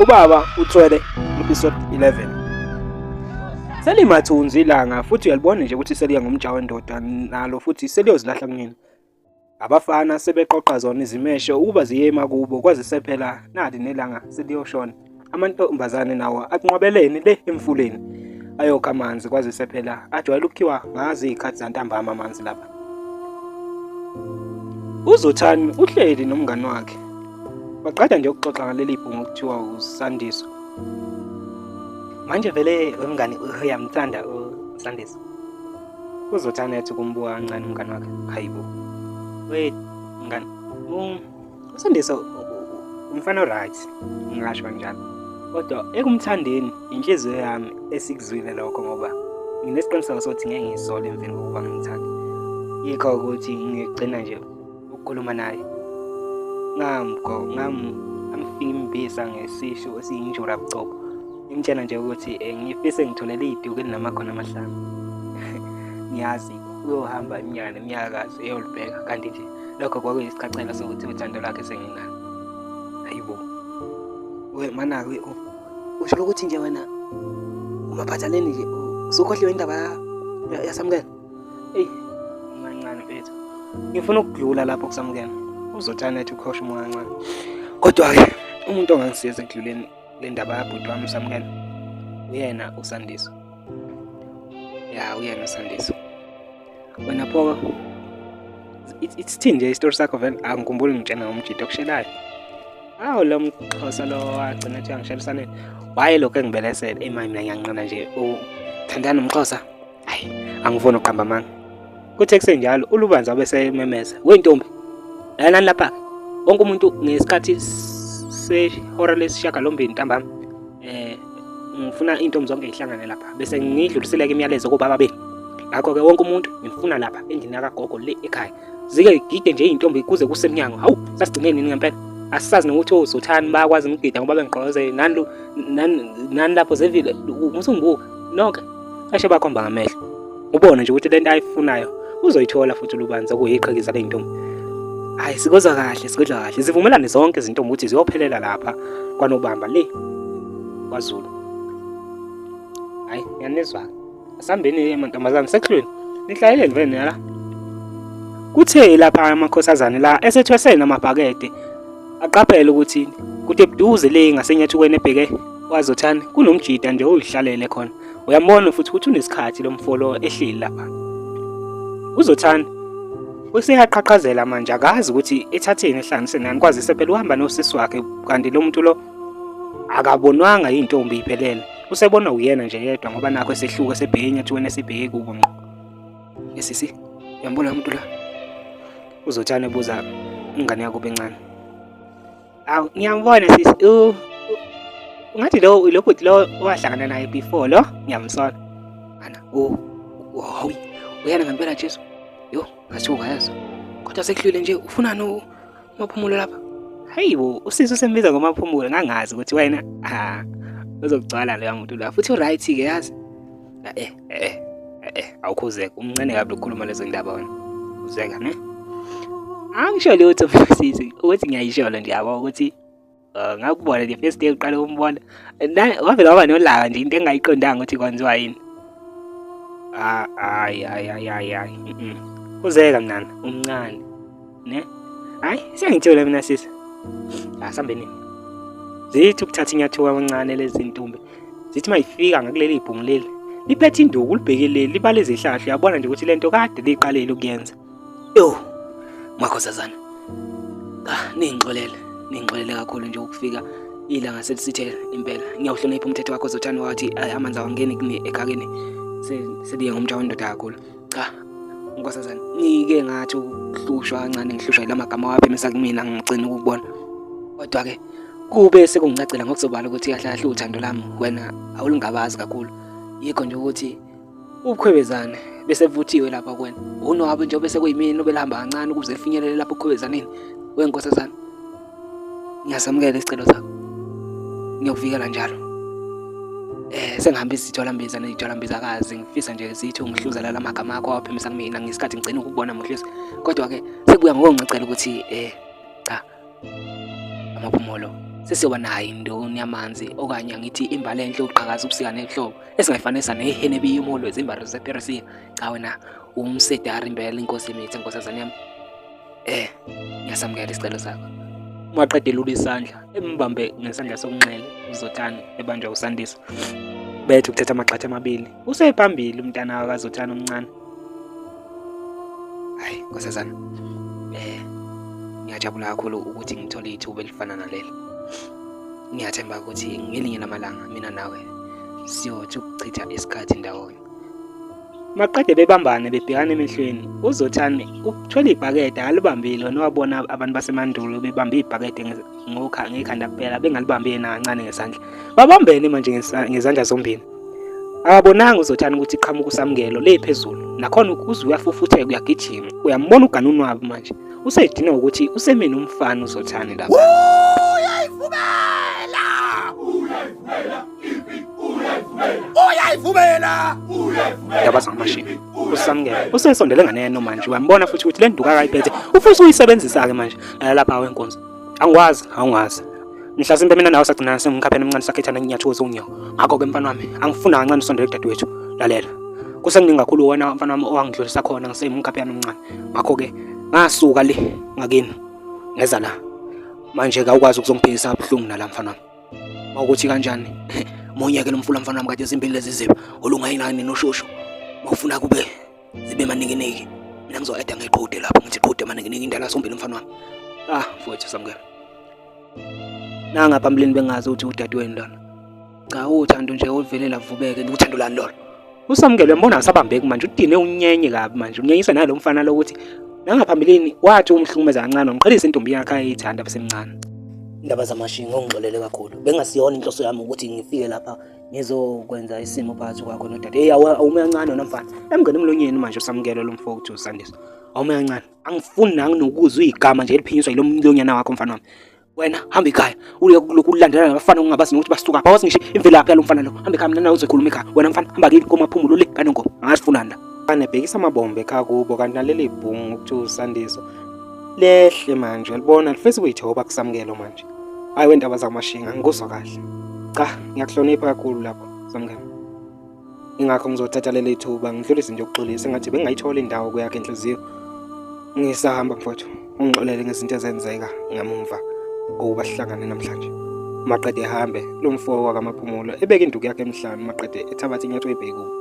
Ubaba uthwele episode 11. Selimathunzi ilanga futhi uyalibona nje ukuthi seliya ngomjaho wendoda nalo futhi seliyozilahla kunina. Abafana sebeqoqa zona izimeshe ukuba ziyema kubo kwazise phela nali nelanga seliyoshona. Amantombazane nawo anqwabelene le emfuleni ayokha amanzi kwazise phela ajwayele ukukhiwa ngazi izikhathi zantambama amanzi lapha. uZothani uhleli nomngani wakhe. Baqeda nje ukuxoxa ngaleli bhungu okuthiwa uSandiso. Manje vele umngani uyamthanda uSandiso. uZothani ethi kumbuka kancane umngani wakhe. Hayibo. Wait, mngani. uSandiso umfana right. Ngisho kanjalo. Kodwa ekumthandeni inhliziyo yami esikuzwile lokho ngoba nginesiqiniseko sokuthi ngeke ngisole emveni kokuba ngimthanda. Yikho ukuthi ngigcina nje ukukhuluma naye. Ngamfimbisa ngesisho esiyinjura bucoko. Ngimtshela nje ukuthi ngifise ngitholele iduku elinamakhono amahlanu. Ngiyazi uyohamba iminyakazi eyolibheka kanti nje lokho kwakuyisichachela sokuthi uthando lakhe senginalo. Hayibo. Mana usho ukuthi nje wena umaphathaleni nje usukhohliwe indaba yasamukela. Hey, mancane mfethu. Ngifuna ukudlula lapho kusamukela. uZothani ethi ukhosha umoya kancane. Kodwa ke umuntu ongangisiza ekudluleni le ndaba yabhuti wami usamukela uyena uSandiso. Ya uyena uSandiso. Wena pho it's thini nje isitori sakho vele angikhumbuli ngitshena ngomjito okushelayo. Awu lo mXhosa lo wagcina ethi angishelisane. Waye lokho engibelesele mina ngiyanqina nje uthandana nomXhosa. Hayi angifuni uqamba manga. Kuthe kusenjalo uLubanza bese memeza. Wentombi nani lapha wonke umuntu ngesikhathi sehora lesishiyagalombili ntambama ngifuna intombi zonke ihlangane lapha bese ngidluliseleke imiyalezo kuba babeni. Ngakho ke wonke umuntu ngifuna lapha endini kagogo le ekhaya zike gide nje intombi kuze kusemnyango. Hawu sasigcineni nini ngempela asisazi nokuthi uZothani bayakwazi ukugida ngoba bengiqoze nani lapho zevile ngusumbuka nonke ashe bakhomba ngamehlo ubone nje ukuthi lento ayifunayo uzoyithola futhi uLubanza kuyiqhikiza le ntombi. Hayi sikozwa kahle sivumelane zonke izintombi ukuthi ziyophelela lapha kwaNobamba le kwaZulu. Hayi ngiyanizwa asambeni emantombazane sekhulweni nihlayeleni vele la. Kuthe lapha amakhosazane la esethwesene namabhakede aqaphela ukuthi kude buduze le ngasenyathukweni ebheke kwaZothani kunomjida nje oyihlalele khona. Uyambona futhi ukuthi unesikhathi lomfolo ehleli lapha. uZothani useyaqhaqhazela manje akazi ukuthi ethatheni ehlanganise nani kwazise phela uhamba nosisi wakhe kanti lo muntu lo akabonwanga intombi iphelele. Usebona uyena nje yedwa ngoba nakho esehluka sebheke enyathukweni esibheke kubo ngqo. Yesisi uyambona umuntu la. uZothani ebuza ingane yakho bencane. Awu ngiyambona sisi ungathi lo bhuti lo wahlangana naye before lo ngiyamsola. Ana hawi uyena ngempela Jesu. Yo ngathuka yazo. Kodwa sekuhlule nje ufunani umaphumulo lapha? Hayibo usisi usembiza ngomaphumulo ngangazi ukuthi wena uzokugcwala lo muntu la futhi uright ke yazi. Awukhuzeka umncane kabi ukukhuluma lezo ndaba wena. Uzeka ne? Angisho lutho sisi ukuthi ngiyayishola nje yabo ukuthi ngakubona the first day uqala umbona. Wavela waba nolaka nje into engayiqondanga ukuthi kwenziwa yini. Hayi. Uzeka mnana umncane ne? Hayi sengithole mina sisi. Asambeni. Zithi ukuthatha inyathuka amancane lezi ntombi. Zithi mayifika ngakuleli ibhungu leli. Liphethe induku libhekelele libale izihlahla uyabona nje ukuthi lento kade liqalile ukuyenza. Yo makhosazana. Ningixolele kakhulu nje ukufika ilanga selisithe impela. Ngiyawuhlonipha umthetho wakho uZothani wathi amanzi awangeni kimi ekhakeni. Seliye ngomjaho wendoda kakhulu. Cha nkosazana ngike ngathi ukuhlushwa kancane ngihlushwa ilamagama waphi misa kumina ngicina ukubona. Kodwa ke kube sekungicacela ngokuzobala ukuthi yahlahla uthando lami wena awulingabazi kakhulu. Yikho nje ukuthi ubukhwebezane bese vuthiwe lapha kwena. Unowabe nje bese kuyimini obelihamba kancane ukuze efinyelele lapho ukhwebezaneni. Wenkosazana ngiyasamukela isicelo sakho. Ngiyokuvikela njalo. Sengihambe izitholambiza nezitholambizakazi ngifisa nje zithi ungihluza la magama akho waphemisa kumina ngesikhathi ngicina ukubona muhlisi. Kodwa ke sekubuya ngokungicela ukuthi cha amaphumulo sesiyoba nayo indoni yamanzi okanye ngithi imbali enhle yokuqhakaza ubusika nehlobo esingayifanisa nehene ebiyimolo ezimbali zePersia. Cha wena umsedari impela inkosi emithi enkosazana yami. Ngiyasamukela isicelo sakho. Maqede lula isandla embambe ngesandla sokunxele uZothane ebanjwa uSandiso. Bethu ukuthetha amagxatha amabili. Usephambili umntana kaZothane omncane. Hayi nkosazana. Ngiyajabula kakhulu ukuthi ngithole ithuba elifana naleli. Ngiyathemba ukuthi ngelinye lamalanga mina nawe siyothi ukuchitha isikhathi ndawonye. Maqede bebambane bebhekana emehlweni. uZothane uthwele ibhakede alibambile nowabona abantu basemandulo bebambe ibhakede ngekhanda kuphela bengalibambe yena kancane ngesandla. Babambene manje ngezandla zombili. Akabonanga uZothane ukuthi iqhamuka usamukelo lephezulu. Nakhona uze uyafufutheka uyagijima. Uyambona uganunu wabo manje. Usedina ukuthi usemini umfana uZothane lapha. Uyayivumela yabaza ngamashini usamukela usesondele nganeno manje uyambona futhi ukuthi le nduka akayiphethe ufisa uyisebenzisa ke manje lapha wenkonzo awungazi nihlasimbe mina nawe sagcina sengikhaphena emncane sakhethana nginyathoza unyawo ngakho ke mfana wami angifuna kancane usondele kudadewethu lalela kusengini kakhulu wena mfana wami owangidlulisa khona ngisemkhaphena omncane ngakho ke ngasuka le ngakini ngeza la manje ka ukwazi ukuzongiphikisa abhlungu nala mfana wami mawukuthi kanjani monyeke nomfula mfana wami kade izimpilo lezi ziba olungayinani noshosho mawufuna kube zibe maningi mina ngizoeda ngeqhude lapho ngithi qhude maningi indala sombili mfana wami mfowethu samukela nanga phambili bengazi ukuthi udadewenu lona cha uthando nje oluvelela vubeke uthando lani lona usamukela uyambona asabambeki manje udine unyenye kabi manje unyenyisa nalo mfana lo ukuthi nangaphambilini wathi umhlukumeza kancane umqhelisa intombi yakhe ayithanda besemncane. Indaba zamashinga ongixolele kakhulu bengasiyona inhloso yami ukuthi ngifike lapha ngizokwenza isimo phakathi kwakho nodade awume kancane wena mfana emngene emlonyeni manje usamukelo lo mfowethu uSandiso awume kancane angifuni nangokuzwa igama nje eliphinyiswa yilo mlonyana wakho mfana wami wena hamba ekhaya ukulandela nabafana ungabazi nokuthi basuka bawazi ngisho imvelaphi yalo mfana lo hamba ekhaya mina nawe uzokhuluma ekhaya wena mfana hamba kini komaphumulo le kanongomo angasifunani la anebhekisa amabombe ekhaya kubo kanti naleli bhungu ukuthi uSandiso lehle manje libona lifisa ukuyithoba kusamukelo manje hayi wendaba zamashinga ngikuzwa kahle cha ngiyakuhlonipha kakhulu lapho samukelo ingakho ngizothatha leli thuba ngidlulise nje ukuxolisa ngathi bengayithola indawo kuyakhe enhliziyo ngisahamba mfowethu ungixolele ngezinto ezenzeka ngamumva ukuba sihlangane namhlanje maqede ehambe lo mfoko wakamaphumulo ebeka induku yakhe emhlanje maqede ethabatha inyatho ebhekuko